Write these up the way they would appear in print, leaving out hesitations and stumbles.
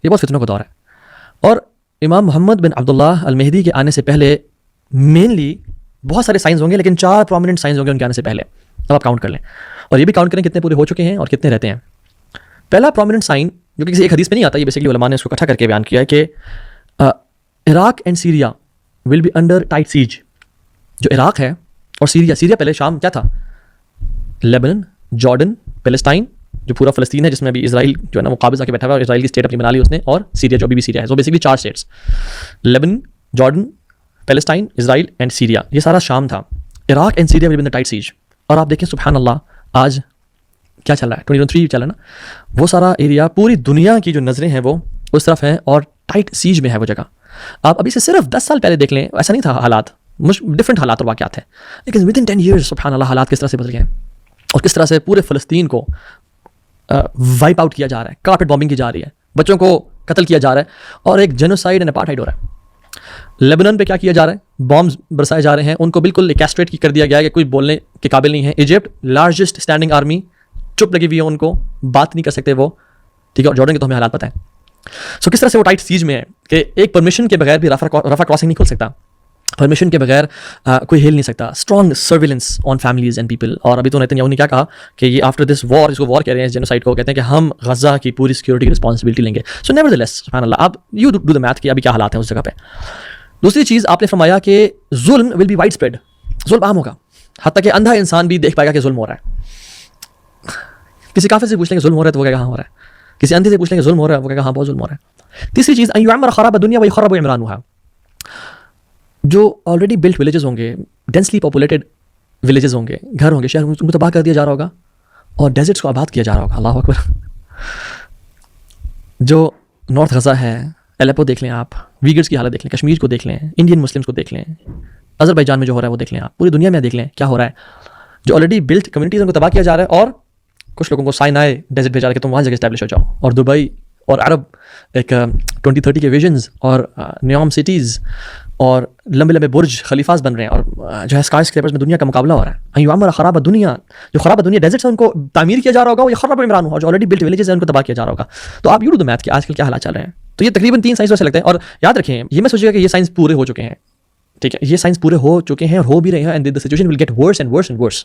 یہ بہت فتنوں کا دور ہے. اور امام محمد بن عبداللہ المہدی کے آنے سے پہلے مینلی بہت سارے سائنز ہوں گے، لیکن 4 پرومیننٹ سائنز ہوں گے ان کے آنے سے پہلے. اب آپ کاؤنٹ کر لیں اور یہ بھی کاؤنٹ کریں کتنے پورے ہو چکے ہیں اور کتنے رہتے ہیں. پہلا پرومیننٹ سائن جو کہ کسی ایک حدیث میں نہیں آتا، یہ بیسکلی علماء نے اس کو اکٹھا کر کے بیان کیا ہے کہ Iraq and Syria will be under tight siege. جو عراق ہے اور سیریا پہلے شام کیا تھا؟ لیبنن، جارڈن، پیلسٹائن، جو پورا فلسطین ہے جس میں ابھی اسرائیل جو ہے نا وہ قابض آ کے بیٹھا ہوا ہے، اسرائیل کی اسٹیٹ اپنی بنا لی اس نے، اور سیریا جو ابھی بھی سیریا ہے. So basically 4 states, Lebanon, Jordan, Palestine, Israel and Syria, یہ سارا شام تھا. Iraq and Syria will be in tight siege. اور آپ دیکھیں سبحان اللہ آج کیا چل رہا ہے، 2023 چل رہا ہے نا، وہ سارا ایریا پوری دنیا کی جو نظریں ہیں وہ اس طرف ہیں اور ٹائٹ سیج میں ہے وہ جگہ. آپ ابھی سے صرف 10 سال پہلے دیکھ لیں، ایسا نہیں تھا حالات، ڈفرنٹ حالات اور واقعات ہیں، لیکن ود ان 10 ایئرس سبحان اللہ حالات کس طرح سے بدل گئے ہیں اور کس طرح سے پورے فلسطین کو وائپ آؤٹ کیا جا رہا ہے، کارپیٹ بامبنگ کی جا رہی ہے، بچوں کو قتل کیا جا رہا ہے اور ایک جینوسائیڈ اینڈ اپارٹھائڈ ہو رہا ہے. لیبنن پہ کیا کیا جا رہا ہے؟ بامز برسائے جا رہے ہیں، ان کو بالکل کیسٹریٹ کر دیا گیا ہے کہ کوئی بولنے کے قابل نہیں ہے. ایجپٹ لارجسٹ اسٹینڈنگ آرمی چپ لگی ہوئی ہے، ان کو بات نہیں کر سکتے وہ، ٹھیک ہے. اور جارڈن کے تو ہمیں حالات پتہ ہیں. سو کس طرح سے وہ ٹائٹ سیج میں ہے کہ ایک پرمیشن کے بغیر بھی رفع کراسنگ نہیں کھل سکتا، پرمیشن کے بغیر کوئی ہل نہیں سکتا. Strong surveillance on families and people. اور ابھی تو نیتنیاہو نے کیا کہا کہ یہ آفٹر دس وار، اس کو وار کہہ رہے ہیں، جینوسائیڈ کو کہتے ہیں کہ ہم غزہ کی پوری سیکورٹی کی رسپانسبلٹی لیں گے. سو نیور دی لیس سبحان اللہ، آپ یو ڈو دا میتھ کہ ابھی کیا حالات ہیں اس جگہ پہ. دوسری چیز آپ نے فرمایا کہ ظلم ول بی وائڈ اسپریڈ، ظلم عام ہوگا، حتیٰ کہ اندھا انسان بھی دیکھ پائے گا کہ ظلم ہو رہا ہے. کسی کافر سے پوچھ لیں کہ ظلم ہو رہا ہے تو وہ کہے گا ہاں ہو رہا ہے. کسی اندھے سے پوچھ لیں کہ ظلم ہو رہا ہے، وہ کہے گا ہاں بہت ظلم ہو رہا ہے. تیسری چیز ان یعمر خراب الدنیا ویخرب عمرانها. جو آلریڈی بلٹ ولیجز ہوں گے، ڈینسلی پاپولیٹڈ ولیجز ہوں گے، گھر ہوں گے، شہر ان کو تباہ کر دیا جا رہا ہوگا اور ڈیزرٹس کو آباد کیا جا رہا ہوگا. اللہ اکبر. جو نارتھ غزہ ہے، الیپو دیکھ لیں آپ، ویگرز کی حالت دیکھ لیں، کشمیر کو دیکھ لیں، انڈین مسلمس کو دیکھ لیں، آذربائیجان میں جو ہو رہا ہے وہ دیکھ لیں، آپ پوری دنیا میں دیکھ لیں کیا ہو رہا ہے. جو آلریڈی بلٹ کمیونٹیز ان کو تباہ کیا جا رہا ہے اور کچھ لوگوں کو سائنائے ڈیزرٹ بھیجا رہا ہے کہ تم وہاں جگہ اسٹیبلش ہو جاؤ. اور دبئی اور عرب ایک 2030 کے ویژنز اور نیوم سٹیز اور لمبے لمبے برج خلیفاز بن رہے ہیں اور جو ہے اسکائی اسکریپرز میں دنیا کا مقابلہ ہو رہا ہے. یعمر خراب دنیا، جو خراب دنیا ڈیزرٹس ہیں ان کو تعمیر کیا جا رہا ہوگا، وہ خراب عمران ہوا، جو آلریڈی بلٹ ولیجز ہیں ان کو تباہ کیا جا رہا ہوگا. تو آپ یو ڈو دا میتھ کہ آج کل کیا حالات چل رہے ہیں. تو یہ تقریباً 3 سائنس سے لگتے ہیں. اور یاد رکھیں یہ میں سوچے گا کہ یہ سائنس پورے ہو چکے ہیں، ٹھیک ہے، یہ سائنس پورے ہو چکے ہیں اور ہو بھی رہے ہیں، and the situation will get worse and worse and worse.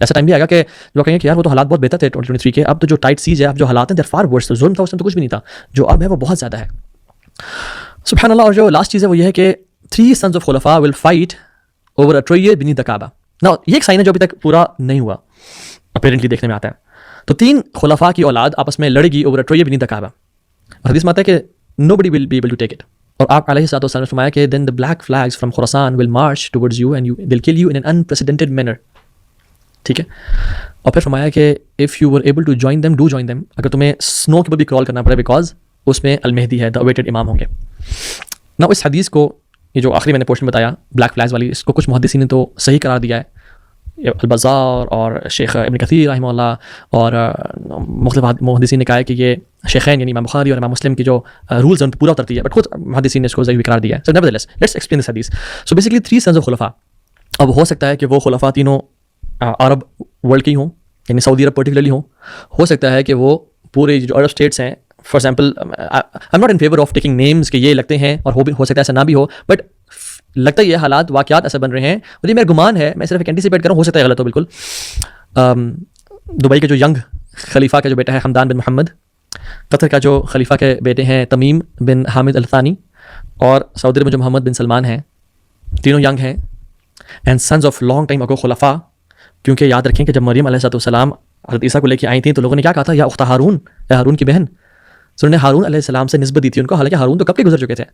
ایسا ٹائم بھی آئے گا کہ جو کہیں کہ یار وہ تو حالات بہت بہتر تھے 2023 کے، اب تو جو ٹائٹ سیج ہے، اب جو حالات ہیں دیر فار ورس. ظلم تھا اس میں تو کچھ بھی نہیں تھا، جو اب ہے وہ بہت زیادہ ہے سبحان اللہ. اور جو لاسٹ چیز ہے وہ یہ ہے کہ 3 sons of خلفاء will fight over a treasure beneath the Kaaba. Now یہ ایک سائن ہے جو ابھی تک پورا نہیں ہوا، اپیرنٹلی دیکھنے میں آتا ہے. تو 3 خلفاء کی اولاد آپس میں لڑے گی over a treasure beneath the Kaaba. اور حدیث میں آتا ہے کہ nobody will be able to take it. اور آپ علیہ الصلوۃ والسلام نے فرمایا کہ then the black flags from Khorasan will march towards you and they'll kill you in an unprecedented manner. ٹھیک ہے. اور پھر فرمایا کہ if you were able to join them, do join them. اگر تمہیں سنو کے اوپر بھی کرال کرنا پڑے بیکاز اس میں المہدی ہے، the awaited امام ہوں گے. نا اس حدیث کو، یہ جو آخری میں نے پورشن بتایا بلیک فلیگز والی، اس کو کچھ محدثین نے تو صحیح قرار دیا ہے، البزار اور شیخ ابن کثیر رحمہ اللہ اور مختلف محدثین نے کہا ہے کہ یہ شیخین یعنی امام بخاری اور امام مسلم کی جو رولز ہیں ان پہ پورا اترتی ہے، بٹ خود محدثین نے اس کو ضعیف قرار دیا ہے. سو نیورتھلیس لیٹس ایکسپلین دس حدیث. سو بیسکلی 3 sons of خلفاء. اب ہو سکتا ہے کہ وہ خلفاء تینوں عرب ورلڈ کی ہوں، یعنی سعودی عرب پرٹیکولرلی ہوں. ہو سکتا ہے کہ وہ پورے جو عرب اسٹیٹس ہیں، for example I am not in favour of taking names کہ یہ لگتے ہیں، اور ہو سکتا ہے ایسا نہ بھی ہو، بٹ لگتا ہے یہ حالات واقعات ایسے بن رہے ہیں. اور یہ میرا گمان ہے، میں صرف ایک اینٹیسپیٹ کروں، ہو سکتا ہے غلط ہو بالکل. دبئی کے جو ینگ خلیفہ کا جو بیٹا ہے حمدان بن محمد، قطر کا جو خلیفہ کے بیٹے ہیں تمیم بن حامد الثانی، اور سعودی عرب میں جو محمد بن سلمان ہیں، تینوں ینگ ہیں and sons of long time ago خلفاء. کیونکہ یاد رکھیں کہ جب مریم علیہ السلام حضرت عیسیٰ کو لے کے آئی تھیں تو لوگوں نے کیا کہا تھا، یا اخت ہارون، یا ہارون کی بہن. سو انہوں نے ہارون علیہ السلام سے نسبت دی تھی ان کو، حالانکہ ہارون تو کب کے گزر چکے تھے.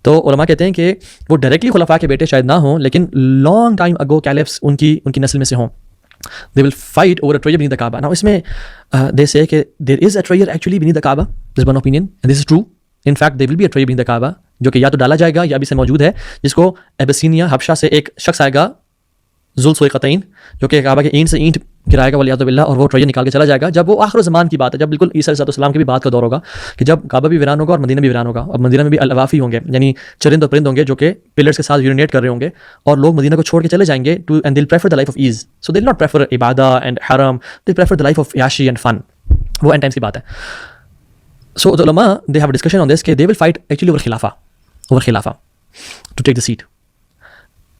تو علماء کہتے ہیں کہ وہ ڈائریکٹلی خلفاء کے بیٹے شاید نہ ہوں، لیکن لانگ ٹائم اگو کیلفس ان کی نسل میں سے ہوں. They will fight over a treasure beneath the Kaaba. Now اس میں they say کہ there is a treasure actually beneath the Kaaba. This is one opinion and this is true. In fact there will be a treasure beneath the Kaaba جو کہ یا تو ڈالا جائے گا یا ابھی سے موجود ہے، جس کو ایبسینیا حبشہ سے ایک شخص آئے گا ذوالسویقتین، جو کہ کعبہ کے اینٹ سے اینٹ گرائے گا والعیاذ باللہ، اور وہ ٹریجر نکال کے چلا جائے گا. جب وہ آخر زمان کی بات ہے، جب بالکل عیسیٰ علیہ السلام کی بھی بات کا دور ہوگا کہ جب کعبہ بھی ویران ہوگا اور مدینہ بھی ویران ہوگا، اور مدینہ میں بھی الوافی ہوں گے، یعنی چرند و پرند ہوں گے جو کہ پلرز کے ساتھ یورینیٹ کر رہے ہوں گے، اور لوگ مدینہ کو چھوڑ کے چلے جائیں گے and they'll prefer the life of ease. So they'll not prefer Ubadah and حرم, they'll prefer the life of یاشی and fun. وہ اینڈ ٹائمس کی بات ہے. So the ulama, they have a discussion on this that they will fight actually over khilafa to take the seat,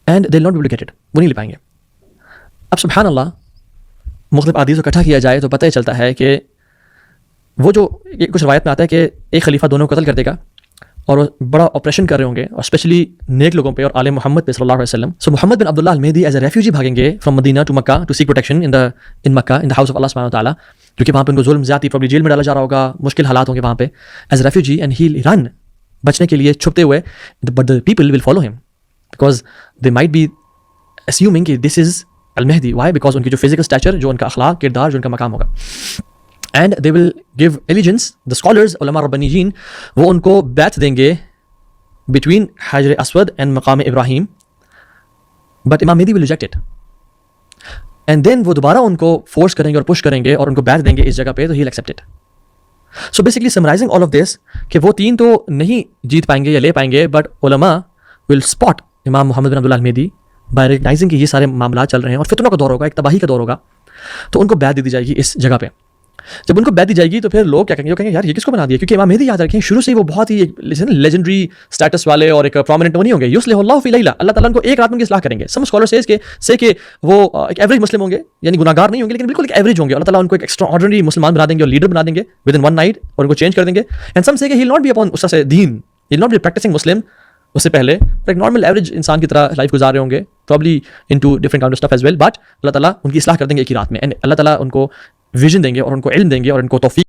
and they'll not be able to get it. وہ نہیں لے پائیں گے. اب سبحان اللہ مختلف احادیث کو اکٹھا کیا جائے تو پتہ چلتا ہے کہ وہ جو کچھ روایت میں آتا ہے کہ ایک خلیفہ دونوں کو قتل کر دے گا اور وہ بڑا آپریشن کر رہے ہوں گے, اور اسپیشلی نیک لوگوں پہ اور آل محمد پہ صلی اللہ علیہ وسلم. سو محمد بن عبداللہ المہدی ایز اے ریفیوجی بھاگیں گے from Medina to Mecca to seek protection in Mecca in the house of اللہ سبحانہ وتعالیٰ, کیونکہ وہاں پہ ان کو ظلم زیادتی پرابلی جیل میں ڈالا جا رہا ہوگا, مشکل حالات ہوں گے وہاں پہ as a refugee, and he run بچنے کے لیے چھپتے ہوئے, but the people will follow him because they might be assuming کہ دس از المہدی. وائی؟ بیکاز ان کی جو فزیکل اسٹیچر, جو ان کا اخلاق, کردار, جو ان کا مقام ہوگا, and they will give allegiance. The scholars علماء ربانیین وہ ان کو بیعت دیں گے بٹوین حجر اسود اینڈ مقام ابراہیم, بٹ امام مہدی will reject it, and then وہ دوبارہ ان کو فورس کریں گے اور پش کریں گے اور ان کو بیعت دیں گے اس جگہ پہ, تو he will accept it. So basically summarizing all of this کہ وہ تین تو نہیں جیت پائیں گے یا لے پائیں گے, بٹ علماء ول اسپاٹ امام محمد بن عبداللہ المہدی بائی ریکگنائزنگ کہ یہ سارے معاملات چل رہے ہیں اور فتنوں کا دور ہوگا, ایک تباہی کا دور ہوگا, تو ان کو بیعت دی جائے گی اس جگہ پہ. جب ان کو بیعت دی جائے گی تو پھر لوگ کیا کہیں گے, وہ کہیں گے یار یہ کس کو بنا دیا, کیونکہ امام مہدی یاد رکھیں شروع سے ہی وہ بہت ہی لیجنڈری اسٹیٹس والے اور ایک پرومیننٹ نہیں ہوں گے. یصلح اللہ فی لیلہ, اللہ تعالیٰ ان کو ایک رات میں ان کی اصلاح کریں گے. سم اسکالر سے کہ وہ ایک ایوریج مسلم ہوں گے, یعنی گناہ گار نہیں ہوں گے لیکن بالکل ایک ایوریج ہوں گے. اللہ تعالیٰ ان کو ایک ایکسٹرا آرڈنری مسلمان بنا دیں گے اور لیڈر بنا دیں گے ود ان ون نائٹ, اور ان کو چینج کر دیں گے. اینڈ سم سے کہ ہی ول ناٹ بی اپون اس سے دین, ہی ول ناٹ بی پریکٹسنگ مسلم اس سے پہلے, ایک نارمل ایوریج انسان کی طرح لائف گزار رہے ہوں گے, probably into different kind of stuff as well, but اللہ تعالیٰ ان کی اصلاح کر دیں گے ایک ہی رات میں, اینڈ اللہ تعالیٰ ان کو ویژن دیں گے اور ان کو علم دیں گے اور ان کو توفیق